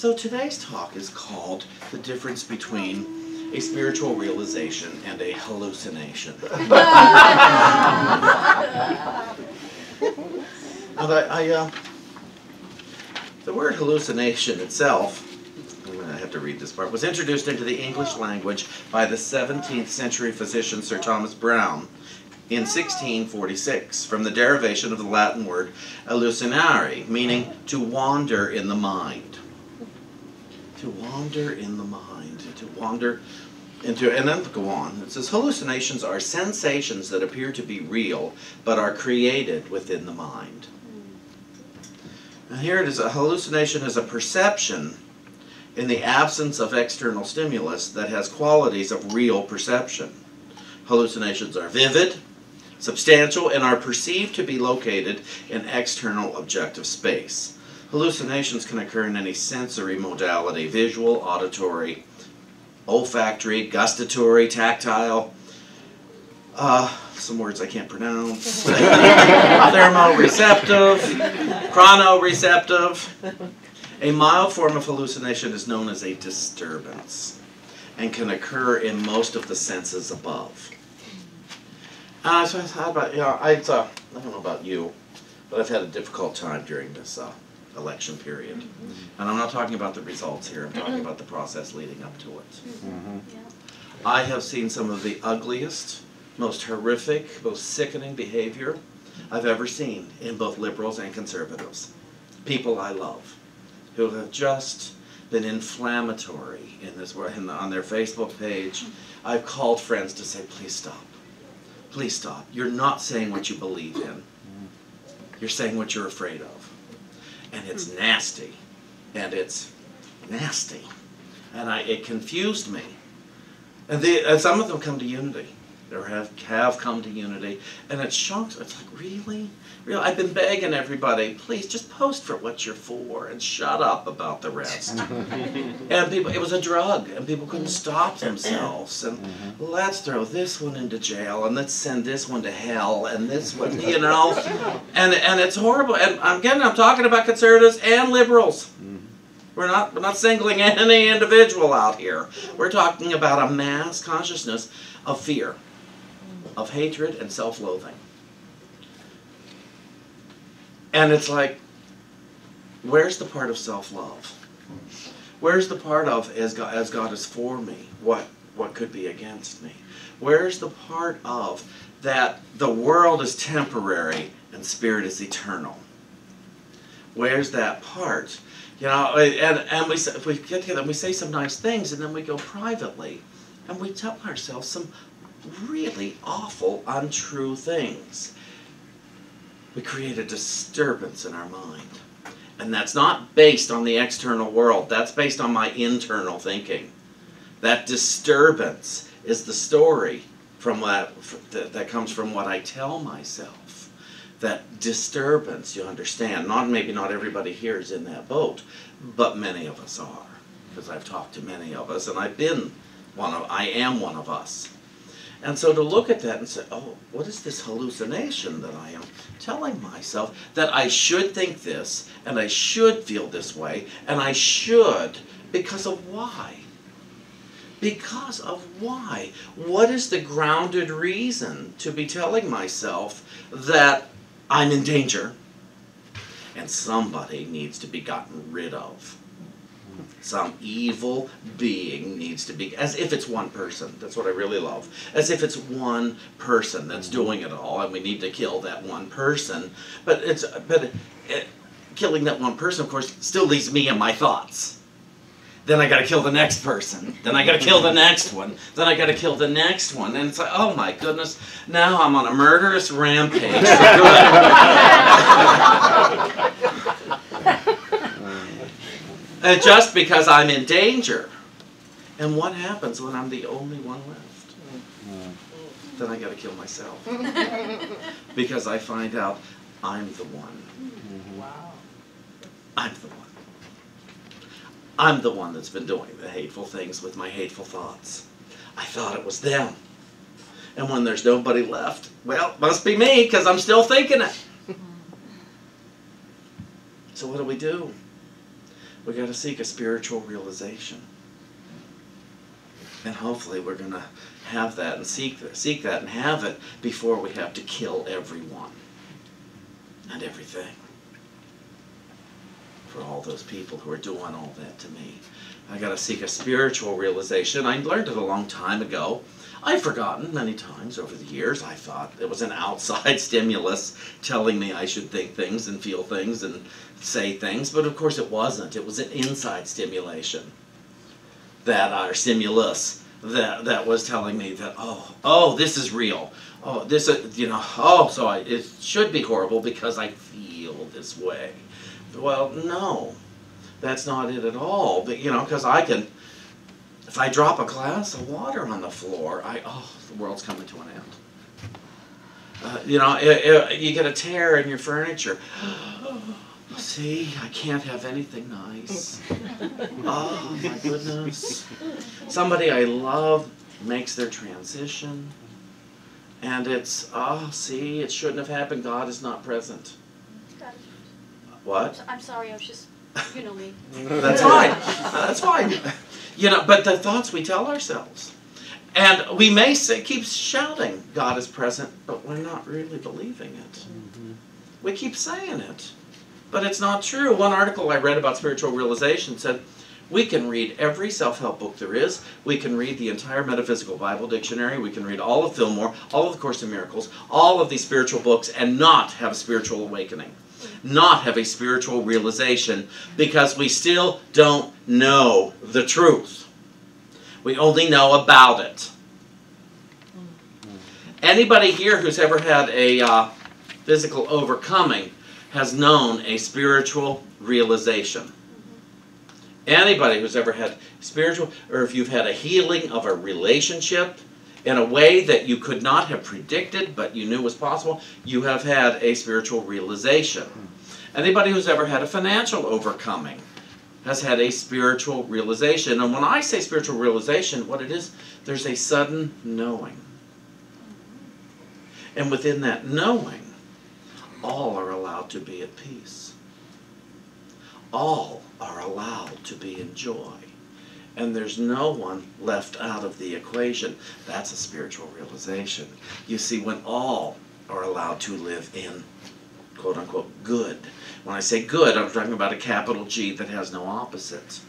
So today's talk is called The Difference Between a Spiritual Realization and a Hallucination. The word hallucination itself, I have to read this part, was introduced into the English language by the 17th century physician Sir Thomas Browne in 1646, from the derivation of the Latin word hallucinare, meaning to wander in the mind. To wander in the mind, to wander into, and then go on. It says, hallucinations are sensations that appear to be real, but are created within the mind. And here it is, a hallucination is a perception in the absence of external stimulus that has qualities of real perception. Hallucinations are vivid, substantial, and are perceived to be located in external objective space. Hallucinations can occur in any sensory modality: visual, auditory, olfactory, gustatory, tactile, some words I can't pronounce, thermoreceptive, chronoreceptive. A mild form of hallucination is known as a disturbance and can occur in most of the senses above. So I thought about, I don't know about you, but I've had a difficult time during this election period. And I'm not talking about the results here, I'm talking about the process leading up to it. I have seen some of the ugliest, most horrific, most sickening behavior I've ever seen in both liberals and conservatives. People I love, who have just been inflammatory in this way, on their Facebook page. I've called friends to say, please stop. Please stop. You're not saying what you believe in. You're saying what you're afraid of. And it's nasty. And it's nasty. And it confused me. And some of them come to unity. Or have come to unity. And it shocks. It's like, really? Really? I've been begging everybody, please just post for what you're for and shut up about the rest. And people, it was a drug, and people couldn't stop themselves. And let's throw this one into jail, and let's send this one to hell, and this one, you know. And it's horrible. And I'm talking about conservatives and liberals. We're not singling any individual out here. We're talking about a mass consciousness of fear, of hatred and self-loathing. And it's like, where's the part of self-love? Where's the part of, as God is for me, what could be against me? Where's the part of that the world is temporary and spirit is eternal? Where's that part? You know, and we get together and we say some nice things, and then we go privately and we tell ourselves some really awful, untrue things. We create a disturbance in our mind. And that's not based on the external world. That's based on my internal thinking. That disturbance is the story from that comes from what I tell myself. That disturbance, you understand, maybe not everybody here is in that boat, but many of us are. Because I've talked to many of us, and I am one of us. And so to look at that and say, oh, what is this hallucination that I am telling myself? That I should think this, and I should feel this way, and I should, because of why? Because of why? What is the grounded reason to be telling myself that I'm in danger and somebody needs to be gotten rid of? Some evil being needs to be, as if it's one person. That's what I really love. As if it's one person that's doing it all, and we need to kill that one person. But killing that one person, of course, still leaves me and my thoughts. Then I got to kill the next person. Then I got to kill the next one. Then I got to kill the next one. And it's like, oh my goodness, now I'm on a murderous rampage for good. Just because I'm in danger. And what happens when I'm the only one left? Then I got to kill myself. Because I find out I'm the one. Wow. I'm the one. I'm the one that's been doing the hateful things with my hateful thoughts. I thought it was them. And when there's nobody left, well, it must be me because I'm still thinking it. So what do? We got to seek a spiritual realization. And hopefully we're going to have that and seek that and have it before we have to kill everyone and everything. For all those people who are doing all that to me. I got to seek a spiritual realization. I learned it a long time ago. I've forgotten many times over the years. I thought it was an outside stimulus telling me I should think things and feel things and say things, but of course it wasn't. It was an inside stimulation, or stimulus, that was telling me that, oh, this is real. Oh, this, so it should be horrible because I feel this way. Well, no, that's not it at all. But, because if I drop a glass of water on the floor, the world's coming to an end. You get a tear in your furniture. See, I can't have anything nice. Oh, my goodness. Somebody I love makes their transition. And it's, see, it shouldn't have happened. God is not present. What? I'm sorry, I was just, you know me. That's fine. That's fine. But the thoughts we tell ourselves. And we may keep shouting, God is present, but we're not really believing it. Mm-hmm. We keep saying it. But it's not true. One article I read about spiritual realization said, we can read every self-help book there is. We can read the entire Metaphysical Bible Dictionary. We can read all of Fillmore, all of the Course in Miracles, all of these spiritual books, and not have a spiritual awakening. Not have a spiritual realization, because we still don't know the truth. We only know about it. Anybody here who's ever had a physical overcoming has known a spiritual realization. Anybody who's ever had spiritual, or if you've had a healing of a relationship in a way that you could not have predicted but you knew was possible, you have had a spiritual realization. Anybody who's ever had a financial overcoming has had a spiritual realization. And when I say spiritual realization, what it is, there's a sudden knowing. And within that knowing, all are allowed to be at peace. All are allowed to be in joy. And there's no one left out of the equation. That's a spiritual realization. You see, when all are allowed to live in, quote-unquote, good. When I say good, I'm talking about a capital G that has no opposite.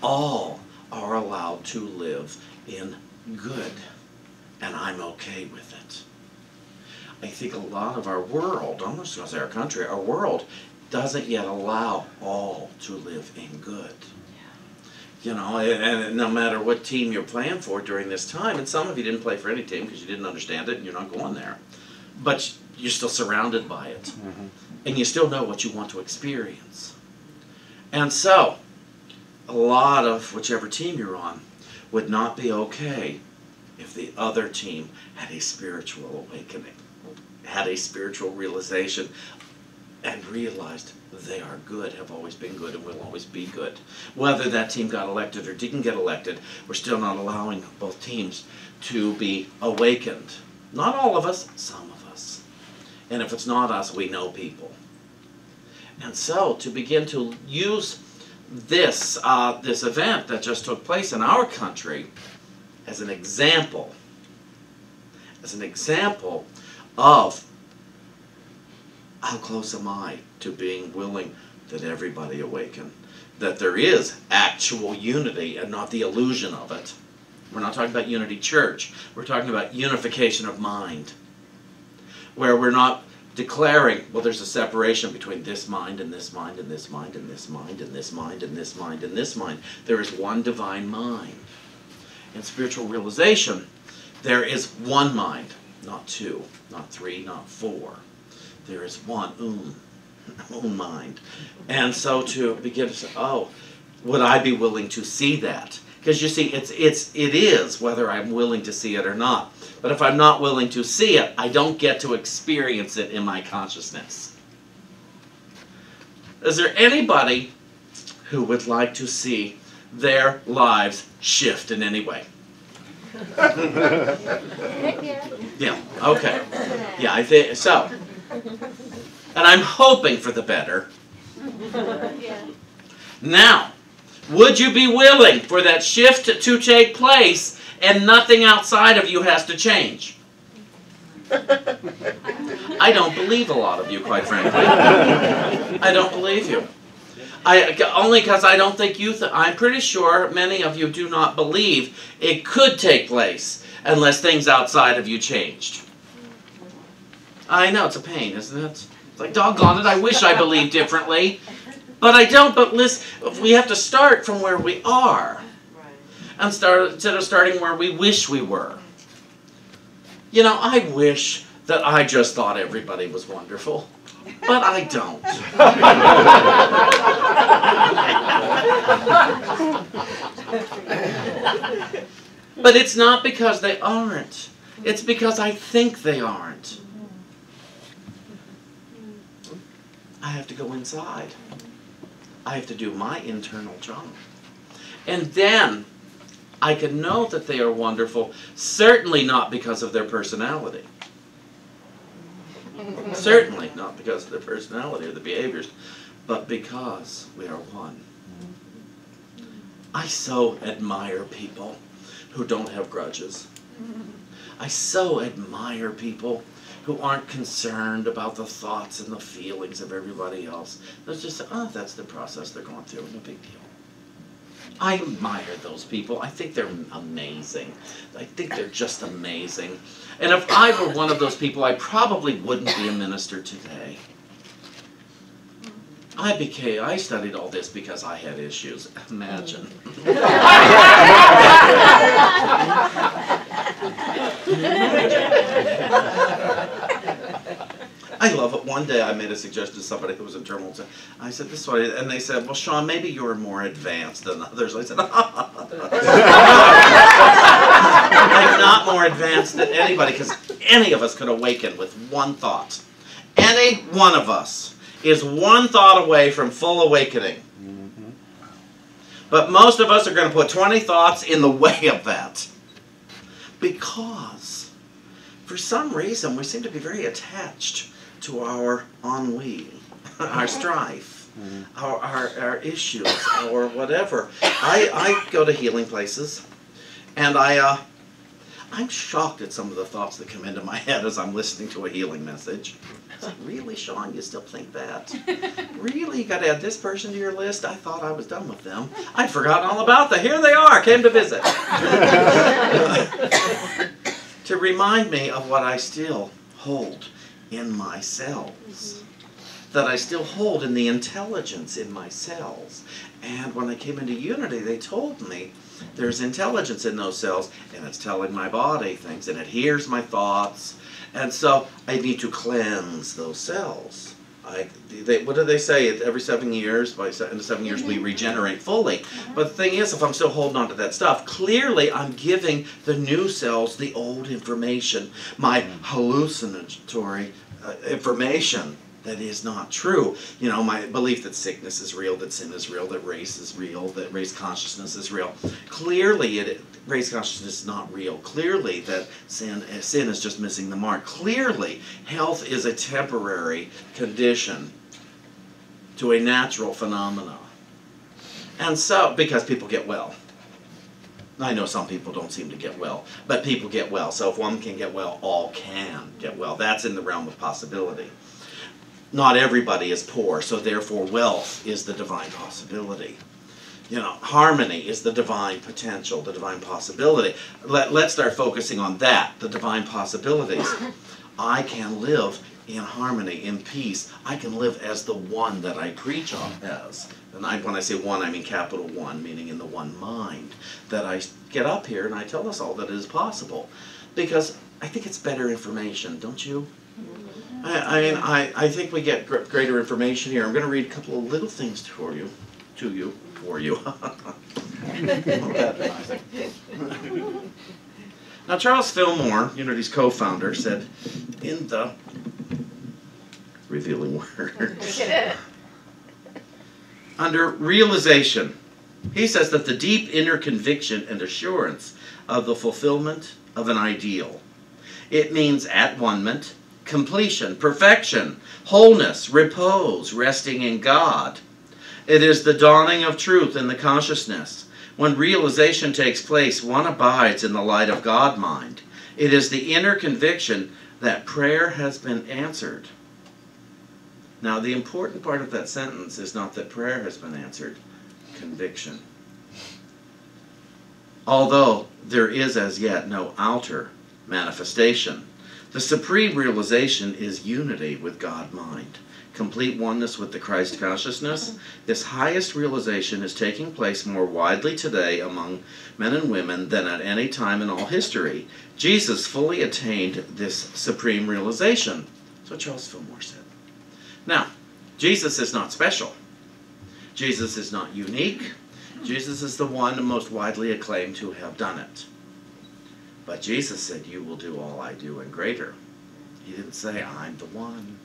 All are allowed to live in good. And I'm okay with it. I think a lot of our world, I'm just going to say our country, our world doesn't yet allow all to live in good. And no matter what team you're playing for during this time, and some of you didn't play for any team because you didn't understand it and you're not going there, but you're still surrounded by it. Mm-hmm. And you still know what you want to experience. And so, a lot of whichever team you're on would not be okay if the other team had a spiritual awakening, had a spiritual realization, and realized they are good, have always been good, and will always be good. Whether that team got elected or didn't get elected, we're still not allowing both teams to be awakened. Not all of us, some of us. And if it's not us, we know people. And so, to begin to use this event that just took place in our country as an example of how close am I to being willing that everybody awaken, that there is actual unity and not the illusion of it. We're not talking about unity church. We're talking about unification of mind, where we're not declaring, well, there's a separation between this mind and this mind and this mind and this mind and this mind and this mind and this mind. There is one divine mind. In spiritual realization, there is one mind, not two, not three, not four. There is one mind. And so to begin to say, would I be willing to see that? Because you see, it is whether I'm willing to see it or not. But if I'm not willing to see it, I don't get to experience it in my consciousness. Is there anybody who would like to see their lives shift in any way? Yeah, okay. Yeah, I think so. And I'm hoping for the better. Now, Would you be willing for that shift to take place and nothing outside of you has to change? I don't believe a lot of you, quite frankly. I don't believe you. Only because I don't think you... I'm pretty sure many of you do not believe it could take place unless things outside of you changed. I know, it's a pain, isn't it? It's like, doggone it, I wish I believed differently. But I don't. But listen, we have to start from where we are. And instead of starting where we wish we were. You know, I wish that I just thought everybody was wonderful. But I don't. But it's not because they aren't. It's because I think they aren't. I have to go inside. I have to do my internal job. And then I can know that they are wonderful, certainly not because of their personality. Certainly not because of their personality or the behaviors, but because we are one. I so admire people who don't have grudges. I so admire people who aren't concerned about the thoughts and the feelings of everybody else. They're just, oh, that's the process they're going through, no big deal. I admire those people. I think they're amazing. I think they're just amazing. And if I were one of those people, I probably wouldn't be a minister today. I studied all this because I had issues. Imagine. I love it. One day I made a suggestion to somebody who was in terminal. I said, this way, and they said, well, Shawn, maybe you're more advanced than others. I said, I'm not more advanced than anybody, because any of us could awaken with one thought. Any one of us is one thought away from full awakening. But most of us are going to put 20 thoughts in the way of that. Because, for some reason, we seem to be very attached to our ennui, our strife, our issues, or whatever. I go to healing places, and I'm shocked at some of the thoughts that come into my head as I'm listening to a healing message. It's like, really, Shawn, you still think that? Really? You got to add this person to your list? I thought I was done with them. I'd forgotten all about them. Here they are, came to visit. To remind me of what I still hold in my cells. That I still hold in the intelligence in my cells. And when I came into Unity, they told me there's intelligence in those cells, and it's telling my body things, and it hears my thoughts. And so I need to cleanse those cells. What do they say? Every 7 years, in 7 years we regenerate fully. But the thing is, if I'm still holding on to that stuff, clearly I'm giving the new cells the old information, my hallucinatory information that is not true. You know, my belief that sickness is real, that sin is real, that race is real, that race consciousness is real. Clearly, race consciousness is not real. Clearly, that sin is just missing the mark. Clearly, health is a temporary condition to a natural phenomenon. And so, because people get well. I know some people don't seem to get well, but people get well. So if one can get well, all can get well. That's in the realm of possibility. Not everybody is poor, so therefore wealth is the divine possibility. You know, harmony is the divine potential, the divine possibility. Let's start focusing on that, the divine possibilities. I can live in harmony, in peace. I can live as the one that I preach on as. And when I say one, I mean capital one, meaning in the one mind. That I get up here and I tell us all that it is possible. Because I think it's better information, don't you? I think we get greater information here. I'm going to read a couple of little things for you. Now, Charles Fillmore, Unity's co-founder, said in the revealing word, under realization, he says that the deep inner conviction and assurance of the fulfillment of an ideal. It means at-one-ment, completion, perfection, wholeness, repose, resting in God. It is the dawning of truth in the consciousness. When realization takes place, one abides in the light of God mind. It is the inner conviction that prayer has been answered. Now, the important part of that sentence is not that prayer has been answered, conviction. Although there is as yet no outer manifestation, the supreme realization is unity with God mind, complete oneness with the Christ consciousness. This highest realization is taking place more widely today among men and women than at any time in all history. Jesus fully attained this supreme realization. That's what Charles Fillmore said. Now, Jesus is not special. Jesus is not unique. Jesus is the one most widely acclaimed to have done it. But Jesus said, you will do all I do and greater. He didn't say, I'm the one.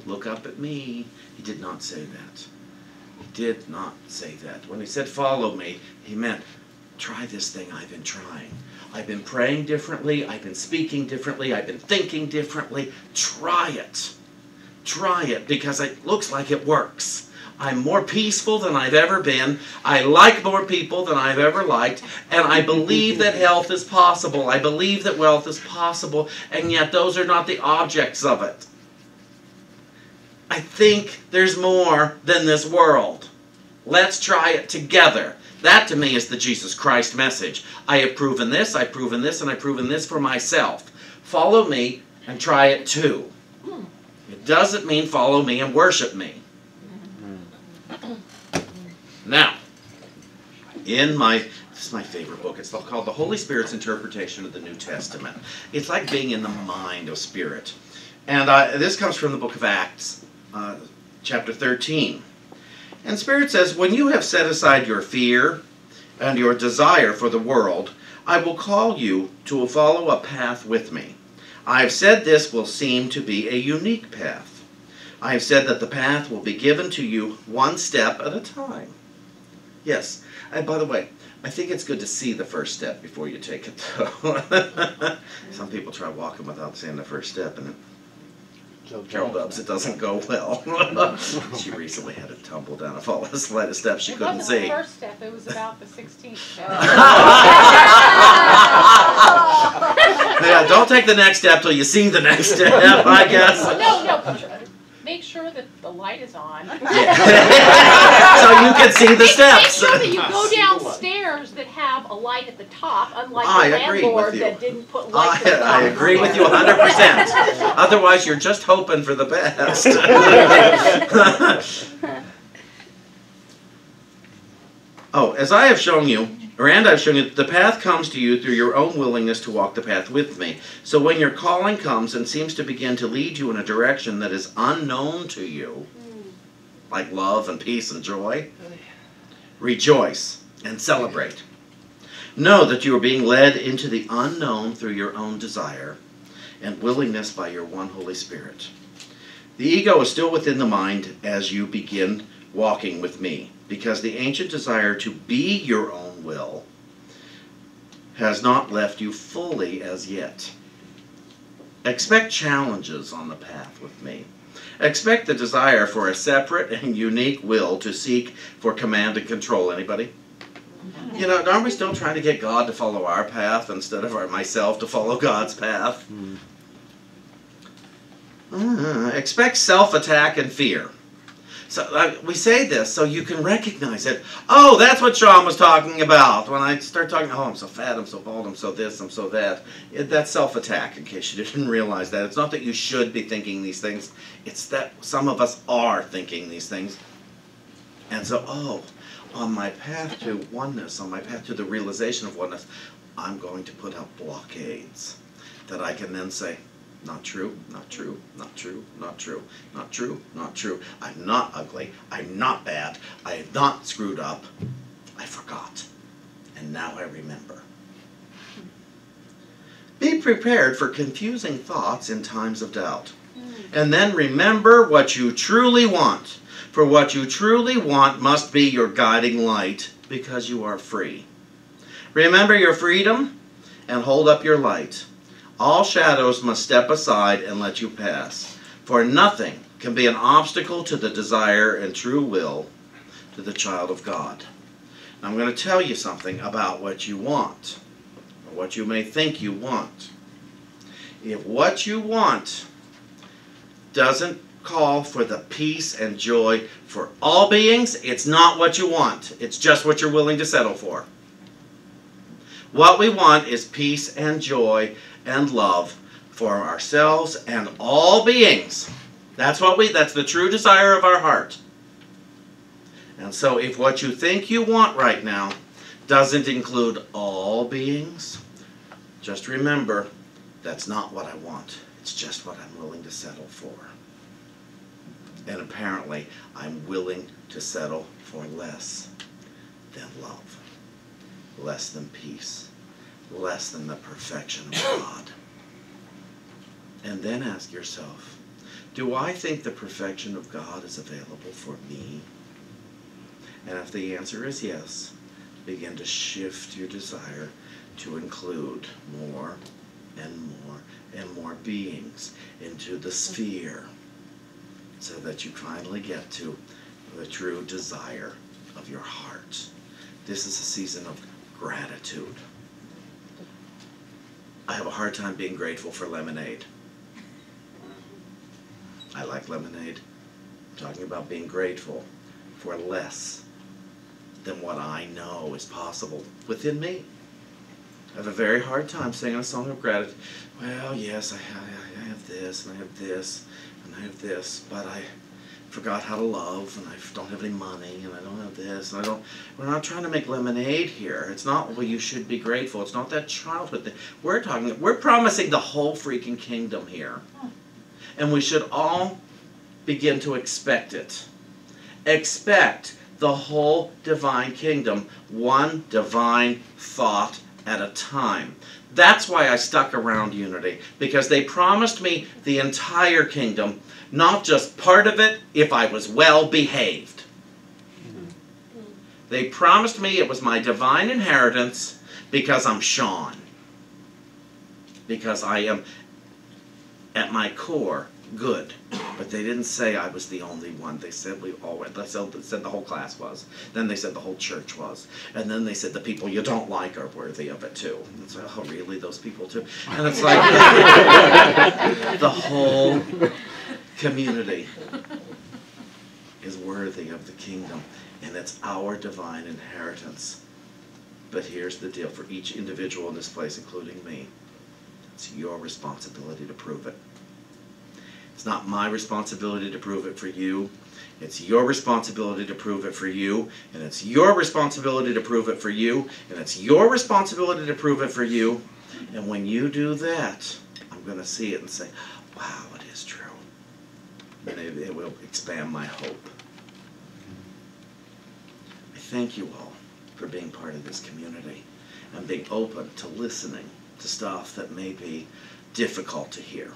Look up at me. He did not say that. He did not say that. When he said, follow me, he meant, try this thing I've been trying. I've been praying differently. I've been speaking differently. I've been thinking differently. Try it. Try it, because it looks like it works. I'm more peaceful than I've ever been. I like more people than I've ever liked. And I believe that health is possible. I believe that wealth is possible. And yet those are not the objects of it. I think there's more than this world. Let's try it together. That to me is the Jesus Christ message. I have proven this, I've proven this, and I've proven this for myself. Follow me and try it too. It doesn't mean follow me and worship me. Now, this is my favorite book. It's called The Holy Spirit's Interpretation of the New Testament. It's like being in the mind of Spirit. And this comes from the book of Acts, chapter 13. And Spirit says, when you have set aside your fear and your desire for the world, I will call you to follow a path with me. I have said this will seem to be a unique path. I have said that the path will be given to you one step at a time. Yes, and by the way, I think it's good to see the first step before you take it, though. Some people try walking without seeing the first step, and Carol Dubs, it doesn't go well. She recently had a tumble down a flight of steps she couldn't see. It wasn't the first step, it was about the 16th step. Yeah, don't take the next step till you see the next step, I guess. No, make sure that the light is on. Yeah. So you can see the steps. Make sure that you go downstairs that have a light at the top, unlike the landlord that didn't put lights at the top. I agree with you 100%. Otherwise, you're just hoping for the best. Oh, as I have shown you, I've shown you, the path comes to you through your own willingness to walk the path with me. So when your calling comes and seems to begin to lead you in a direction that is unknown to you, like love and peace and joy, rejoice and celebrate. Know that you are being led into the unknown through your own desire and willingness by your one Holy Spirit. The ego is still within the mind as you begin walking with me, because the ancient desire to be your own will has not left you fully as yet. Expect challenges on the path with me. Expect the desire for a separate and unique will to seek for command and control. Anybody? You know, aren't we still trying to get God to follow our path instead of myself to follow God's path? Expect self-attack and fear. So we say this so you can recognize it. Oh, that's what Shawn was talking about. When I start talking, oh, I'm so fat, I'm so bald, I'm so this, I'm so that. That's self-attack, in case you didn't realize that. It's not that you should be thinking these things. It's that some of us are thinking these things. And so, oh, on my path to oneness, on my path to the realization of oneness, I'm going to put up blockades that I can then say, not true, not true, not true, not true, not true, not true. I'm not ugly. I'm not bad. I have not screwed up. I forgot. And now I remember. Be prepared for confusing thoughts in times of doubt. And then remember what you truly want. For what you truly want must be your guiding light, because you are free. Remember your freedom and hold up your light. All shadows must step aside and let you pass, for nothing can be an obstacle to the desire and true will to the child of God. I'm going to tell you something about what you want, or what you may think you want. If what you want doesn't call for the peace and joy for all beings, it's not what you want. It's just what you're willing to settle for. What we want is peace and joy and love for ourselves and all beings. That's the true desire of our heart. And so if what you think you want right now doesn't include all beings, just remember, that's not what I want. It's just what I'm willing to settle for. And apparently, I'm willing to settle for less than love, less than peace, less than the perfection of God. And then ask yourself, do I think the perfection of God is available for me? And if the answer is yes, begin to shift your desire to include more and more and more beings into the sphere, so that you finally get to the true desire of your heart. This is a season of gratitude. I have a hard time being grateful for lemonade. I like lemonade. I'm talking about being grateful for less than what I know is possible within me. I have a very hard time singing a song of gratitude. Well, yes, I have this, and I have this, and I have this, but I forgot how to love, and I don't have any money, and I don't have this, and we're not trying to make lemonade here. It's not, well, you should be grateful. It's not that childhood thing. We're promising the whole freaking kingdom here. And we should all begin to expect it. Expect the whole divine kingdom, one divine thought at a time. That's why I stuck around Unity, because they promised me the entire kingdom, not just part of it if I was well behaved. They promised me it was my divine inheritance because I'm Shawn. Because I am, at my core, good. But they didn't say I was the only one. They said we all went. They said the whole class was. Then they said the whole church was. And then they said the people you don't like are worthy of it too. And it's like, oh really, those people too? And it's like the whole community is worthy of the kingdom. And it's our divine inheritance. But here's the deal for each individual in this place, including me. It's your responsibility to prove it. It's not my responsibility to prove it for you. It's your responsibility to prove it for you. And it's your responsibility to prove it for you. And it's your responsibility to prove it for you. And when you do that, I'm going to see it and say, wow, it is true. And it will expand my hope. I thank you all for being part of this community and being open to listening to stuff that may be difficult to hear.